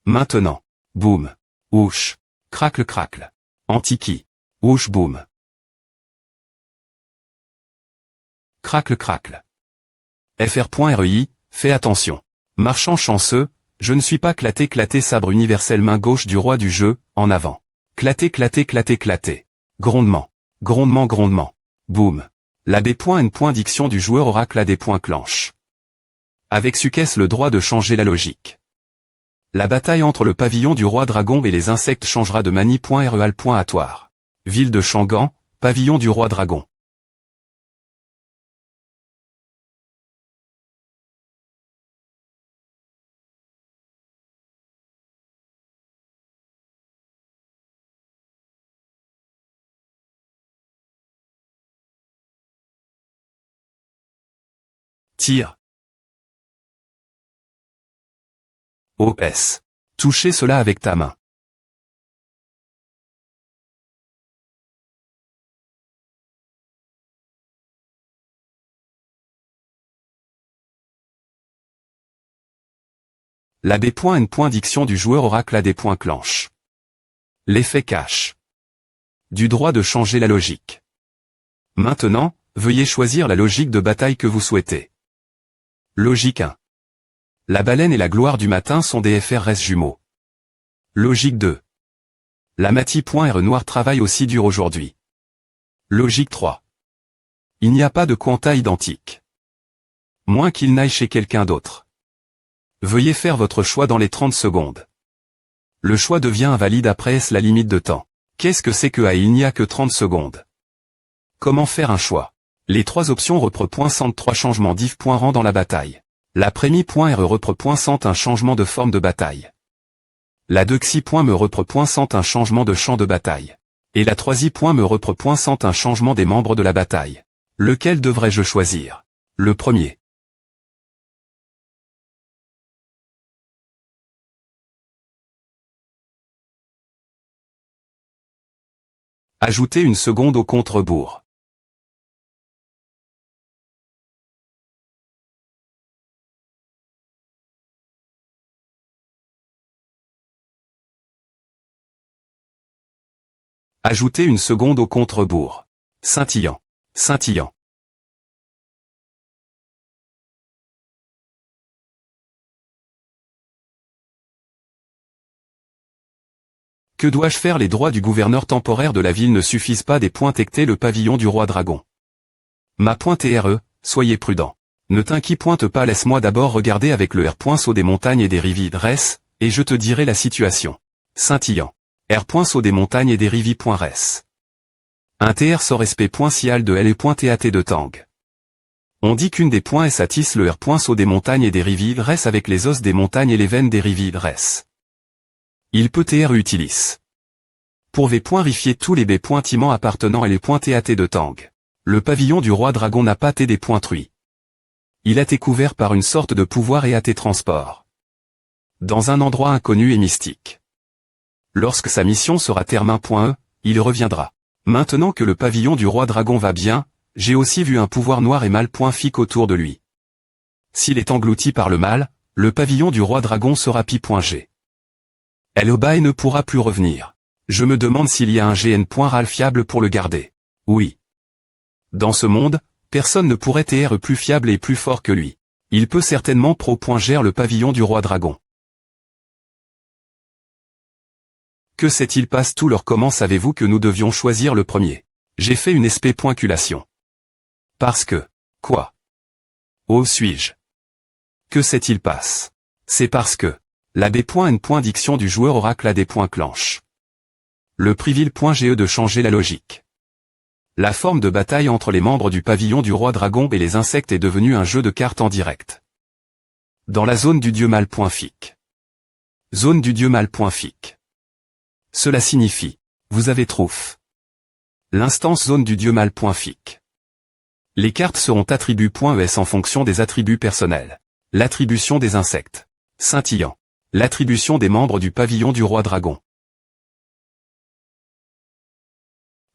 Maintenant. Boum. Ouch. Cracle cracle. Antiquie. Ouch boum. Cracle cracle. FR.REI, fais attention. Marchand chanceux, je ne suis pas clatté sabre universel main gauche du roi du jeu, en avant. Clatté. Grondement. Grondement. Boum. La B.N. Diction du joueur oracle a des points clenche. Avec Sukes le droit de changer la logique. La bataille entre le pavillon du roi dragon et les insectes changera de manie.real.atoire. Ville de Shangan, pavillon du roi dragon. Tire. OS. Touchez cela avec ta main. La B.N. Diction du joueur oracle a des points clenche. L'effet cache. Du droit de changer la logique. Maintenant, veuillez choisir la logique de bataille que vous souhaitez. Logique 1. La baleine et la gloire du matin sont des FRS jumeaux. Logique 2. La Mati.R noir travaille aussi dur aujourd'hui. Logique 3. Il n'y a pas de quanta identique. Moins qu'il n'aille chez quelqu'un d'autre. Veuillez faire votre choix dans les 30 secondes. Le choix devient invalide après la limite de temps. Qu'est-ce que c'est que il n'y a que 30 secondes? Comment faire un choix? Les 3 options repre.centre 3 changements div.rang dans la bataille. La prémie.r repre.centre un changement de forme de bataille. La 2xi.me repre.centre un changement de champ de bataille. Et la 3i.me repre.centre un changement des membres de la bataille. Lequel devrais-je choisir? Le premier. Ajouter une seconde au compte rebours. Ajouter une seconde au compte rebours. Scintillant. Scintillant. Que dois-je faire? Les droits du gouverneur temporaire de la ville ne suffisent pas. Des points tecter le pavillon du roi dragon. Ma pointe RE, soyez prudent. Ne t'inquiète pas, laisse-moi d'abord regarder avec le R. Saut des montagnes et des rivières, et je te dirai la situation. Scintillant. R. Saut des montagnes et des rivières. Un TR sort SP.sial de L et .TAT de Tang. On dit qu'une des points S attisse le R. Saut des montagnes et des rivières avec les os des montagnes et les veines des rivières. Il peut TR utilis. Pour V.rifier tous les B.timents appartenant à les .TAT de Tang. Le pavillon du roi dragon n'a pas des .truis. Il a été couvert par une sorte de pouvoir et a été transport. Dans un endroit inconnu et mystique. Lorsque sa mission sera termin.e, il reviendra. Maintenant que le pavillon du roi dragon va bien, j'ai aussi vu un pouvoir noir et mal .fic autour de lui. S'il est englouti par le mal, le pavillon du roi dragon sera pi.g. Elobai ne pourra plus revenir. Je me demande s'il y a un GN.ral fiable pour le garder. Oui. Dans ce monde, personne ne pourrait être plus fiable et plus fort que lui. Il peut certainement pro.gère le pavillon du roi dragon. Que s'est-il passe tout leur? Comment savez-vous que nous devions choisir le premier? J'ai fait une SP.culation. Parce que... Quoi? Oh suis-je? Que s'est-il passe? C'est parce que... La B.N. Diction du joueur oracle a des points clenches. Le privil.ge de changer la logique. La forme de bataille entre les membres du pavillon du roi dragon et les insectes est devenue un jeu de cartes en direct. Dans la zone du dieu mal.fic. Zone du dieu mal.fic. Cela signifie, vous avez trouf. L'instance zone du dieu mal.fic. Les cartes seront attributs.es en fonction des attributs personnels. L'attribution des insectes. Scintillant. L'attribution des membres du pavillon du roi dragon.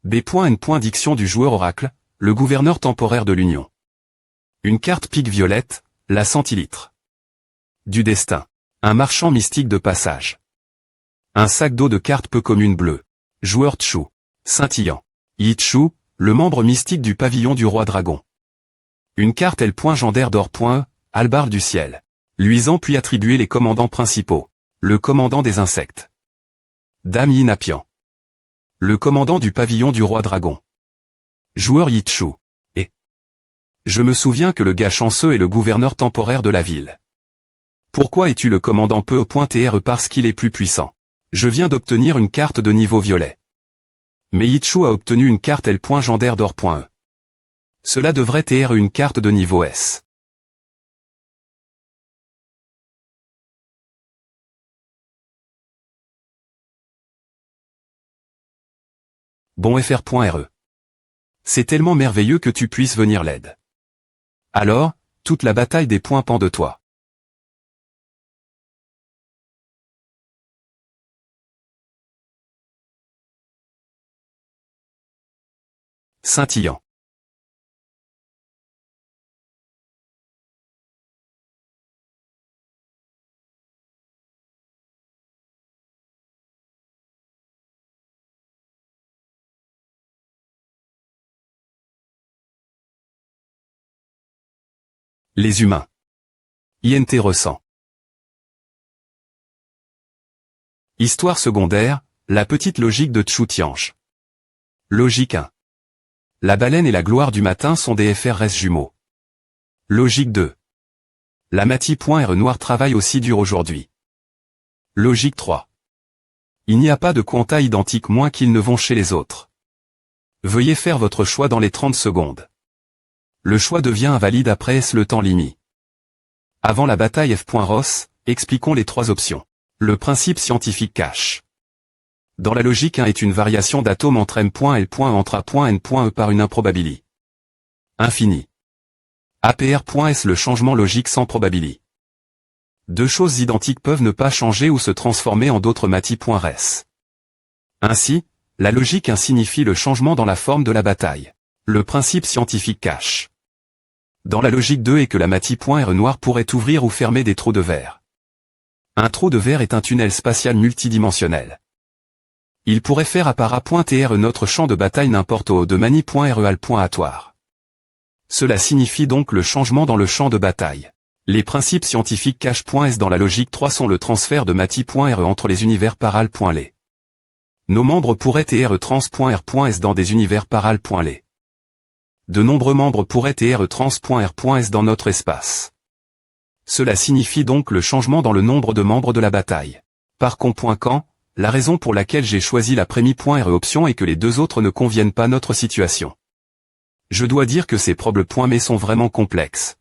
B.N. Diction du joueur oracle, le gouverneur temporaire de l'Union. Une carte pique violette, la centilitre. Du destin. Un marchand mystique de passage. Un sac d'eau de cartes peu commune bleue. Joueur Tchou. Scintillant. Yichu, le membre mystique du pavillon du roi dragon. Une carte L.Gendaire d'or.e, hallebarde du ciel. Luisant puis attribuer les commandants principaux. Le commandant des insectes. Dame Yinapian. Le commandant du pavillon du roi dragon. Joueur Yichu. Et. Je me souviens que le gars chanceux est le gouverneur temporaire de la ville. Pourquoi es-tu le commandant PE.TRE? Parce qu'il est plus puissant. Je viens d'obtenir une carte de niveau violet. Mais Yichu a obtenu une carte L.Gendaire d'or.e. Cela devrait être une carte de niveau S. Bon fr.re. C'est tellement merveilleux que tu puisses venir l'aide. Alors, toute la bataille des points pend de toi. Scintillant. Les humains. INT ressent. Histoire secondaire, la petite logique de Tchou Tianche. Logique 1. La baleine et la gloire du matin sont des FRS jumeaux. Logique 2. La Mati.R noir travaille aussi dur aujourd'hui. Logique 3. Il n'y a pas de quanta identiques moins qu'ils ne vont chez les autres. Veuillez faire votre choix dans les 30 secondes. Le choix devient invalide après le temps limite. Avant la bataille F.Ross, expliquons les 3 options. Le principe scientifique cache. Dans la logique 1 est une variation d'atome entre M.L. entre A.N.E par une improbabilité infinie. APR.S le changement logique sans probabilité. Deux choses identiques peuvent ne pas changer ou se transformer en d'autres mati.res. Ainsi, La logique 1 signifie le changement dans la forme de la bataille. Le principe scientifique cache. Dans la logique 2 est que la matière noire pourrait ouvrir ou fermer des trous de verre. Un trou de verre est un tunnel spatial multidimensionnel. Il pourrait faire apparaître notre champ de bataille n'importe où de mani.re. Cela signifie donc le changement dans le champ de bataille. Les principes scientifiques cache.s dans la logique 3 sont le transfert de mati.re entre les univers paral.les. Nos membres pourraient trans.r.s dans des univers paral.les. De nombreux membres pourraient trans.r.s dans notre espace. Cela signifie donc le changement dans le nombre de membres de la bataille. Par contre, la raison pour laquelle j'ai choisi la prémi.re option est que les deux autres ne conviennent pas à notre situation. Je dois dire que ces problèmes sont vraiment complexes.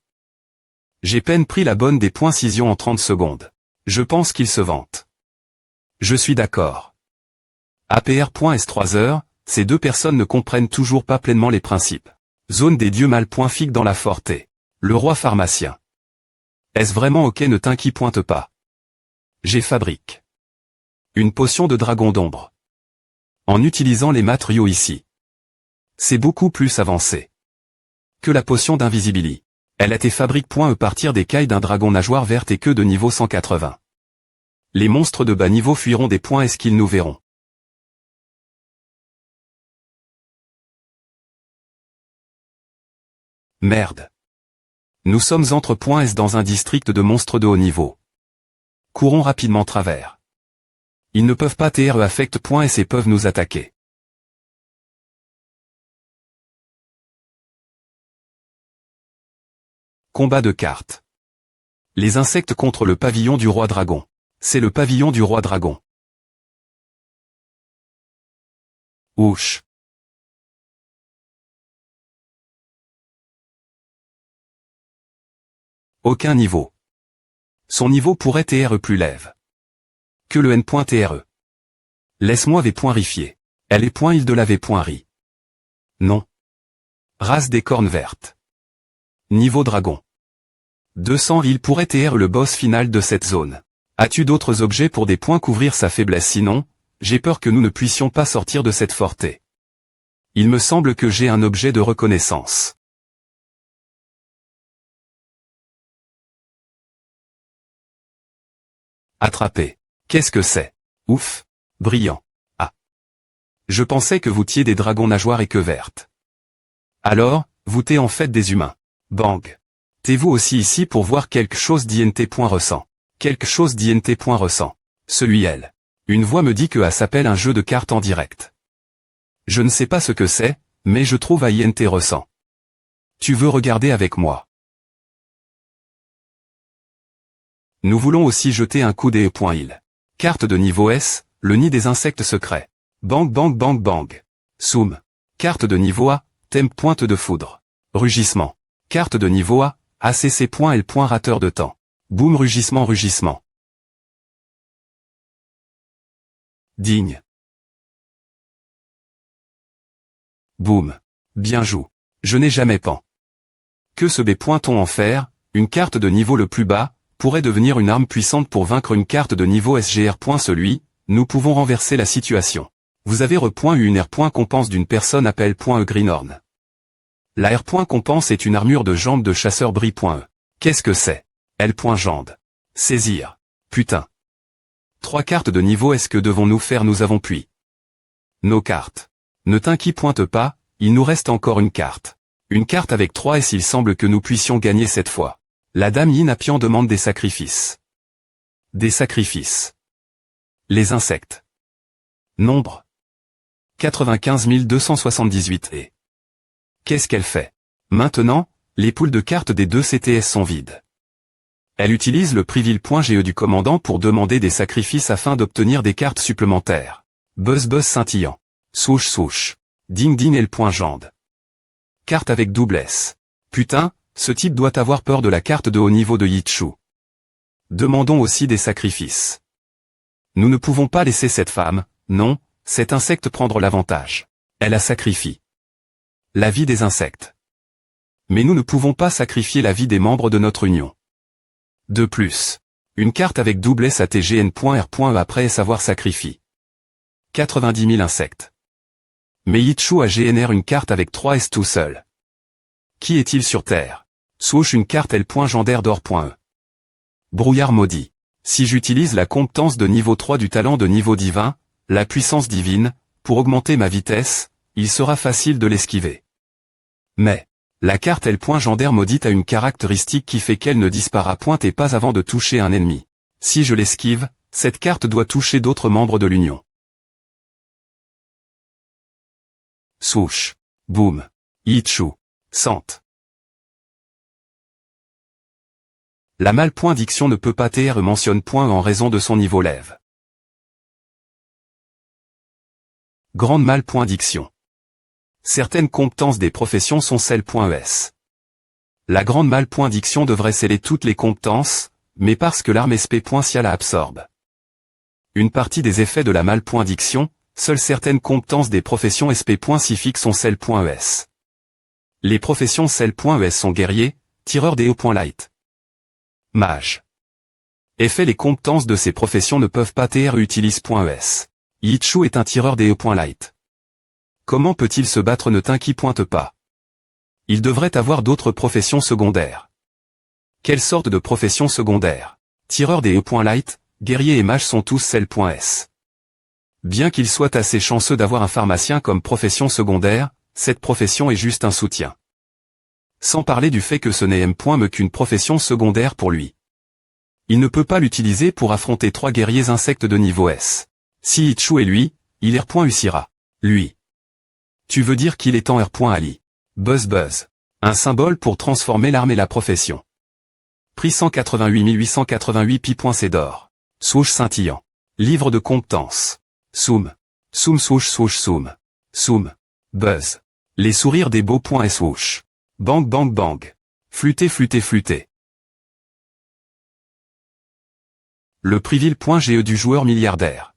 J'ai peine pris la bonne des points scission en 30 secondes. Je pense qu'ils se vantent. Je suis d'accord. APR.S 3 heures, ces deux personnes ne comprennent toujours pas pleinement les principes. Zone des dieux mal. Figue dans la forté. Le roi pharmacien. Est-ce vraiment ok ne t'inquiète pas. J'ai fabrique une potion de dragon d'ombre. En utilisant les matériaux ici. C'est beaucoup plus avancé que la potion d'invisibilité. Elle a été fabrique.e partir des cailles d'un dragon nageoire verte et queue de niveau 180. Les monstres de bas niveau fuiront des points est-ce qu'ils nous verront. Merde. Nous sommes entre points S dans un district de monstres de haut niveau. Courons rapidement travers. Ils ne peuvent pas affect points S et peuvent nous attaquer. Combat de cartes. Les insectes contre le pavillon du roi dragon. C'est le pavillon du roi dragon. Ouch. Aucun niveau. Son niveau pourrait plus lève que le n.tre. Laisse-moi v.rifier. Elle est il de la v.ri. Non. Race des cornes vertes. Niveau dragon. 200 il pourrait le boss final de cette zone. As-tu d'autres objets pour des points couvrir sa faiblesse sinon, j'ai peur que nous ne puissions pas sortir de cette forté. Il me semble que j'ai un objet de reconnaissance. Attrapé. Qu'est-ce que c'est? Ouf. Brillant. Ah. Je pensais que vous tiez des dragons nageoires et queue verte. Alors, vous t'es en fait des humains. Bang. T'es-vous aussi ici pour voir quelque chose d'int.ressent. Quelque chose d'int.ressent. Celui-elle. Une voix me dit que A s'appelle un jeu de cartes en direct. Je ne sais pas ce que c'est, mais je trouve à int ressent. Tu veux regarder avec moi? Nous voulons aussi jeter un coup d'e.il. Carte de niveau S, le nid des insectes secrets. Bang bang bang bang. Soum. Carte de niveau A, thème pointe de foudre. Rugissement. Carte de niveau A, ACC.L. rateur de temps. Boum rugissement rugissement. Digne. Boum. Bien joué. Je n'ai jamais pan. Que ce B.on en faire, une carte de niveau le plus bas, pourrait devenir une arme puissante pour vaincre une carte de niveau SGR. Nous pouvons renverser la situation. Vous avez eu une R. Compense d'une personne appelle .e Greenhorn. La R. Compense est une armure de jambes de chasseur brie.e. Qu'est-ce que c'est? L. Jande. Saisir. Putain. 3 cartes de niveau est-ce que devons-nous faire nous avons puis. Nos cartes. Ne t'inquiète pas, il nous reste encore une carte. Une carte avec 3 S il semble que nous puissions gagner cette fois. La dame Yinapian demande des sacrifices. Des sacrifices. Les insectes. Nombre. 95 278 et. Qu'est-ce qu'elle fait? Maintenant, les poules de cartes des deux CTS sont vides. Elle utilise le privil.ge du commandant pour demander des sacrifices afin d'obtenir des cartes supplémentaires. Buzz buzz scintillant. Swoosh swoosh. Ding ding et le jande. Carte avec double S. Putain, ce type doit avoir peur de la carte de haut niveau de Yichu. Demandons aussi des sacrifices. Nous ne pouvons pas laisser cette femme, non, cet insecte prendre l'avantage. Elle a sacrifié la vie des insectes. Mais nous ne pouvons pas sacrifier la vie des membres de notre union. De plus, une carte avec double SATGN.R.E après savoir sacrifier 90 000 insectes. Mais Ichou a génère une carte avec 3 S tout seul. Qui est-il sur Terre? Swoosh une carte L.Gendaire d'or.e. Brouillard maudit. Si j'utilise la compétence de niveau 3 du talent de niveau divin, la puissance divine, pour augmenter ma vitesse, il sera facile de l'esquiver. Mais, la carte L.Gendaire maudite a une caractéristique qui fait qu'elle ne disparaît point et pas avant de toucher un ennemi. Si je l'esquive, cette carte doit toucher d'autres membres de l'Union. Swoosh. Boom. Ichou. Sente. La mal.diction ne peut pas TR mentionne point en raison de son niveau lève. Grande mal.diction. Certaines compétences des professions sont celles.es. La grande mal.diction devrait sceller toutes les compétences, mais parce que l'arme SP.cia la absorbe. Une partie des effets de la mal.diction, seules certaines compétences des professions SP.cifiques sont celles.es. Les professions celles.es sont guerriers, tireurs des E.light. Mage. Effet les compétences de ces professions ne peuvent pas TR utilise.es. Ichou est un tireur des E.light. Comment peut-il se battre ne t'inquiète pointe pas. Il devrait avoir d'autres professions secondaires. Quelle sorte de profession secondaire? Tireur des E.light, guerrier et mage sont tous celles.s. Bien qu'il soit assez chanceux d'avoir un pharmacien comme profession secondaire, cette profession est juste un soutien. Sans parler du fait que ce n'est M.me qu'une profession secondaire pour lui. Il ne peut pas l'utiliser pour affronter 3 guerriers insectes de niveau S. Si Ichou est lui, il R.usira. Lui. Tu veux dire qu'il est en R.ali. Buzz buzz. Un symbole pour transformer l'arme et la profession. Prix 188 888 pi.c d'or. Swoosh scintillant. Livre de compétences. Soum. Soum swoosh swoosh soum. Soum. Buzz. Les sourires des beaux. Swoosh. Bang bang bang. Flûter flûter flûter. Le privil.ge du joueur milliardaire.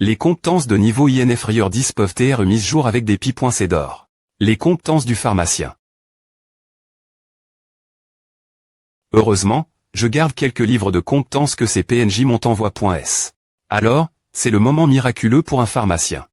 Les compétences de niveau IN inférieur 10 peuvent être mises jour avec des pi.c d'or. Les compétences du pharmacien. Heureusement, je garde quelques livres de compétences que ces PNJ m'ont envoyé.s. Alors, c'est le moment miraculeux pour un pharmacien.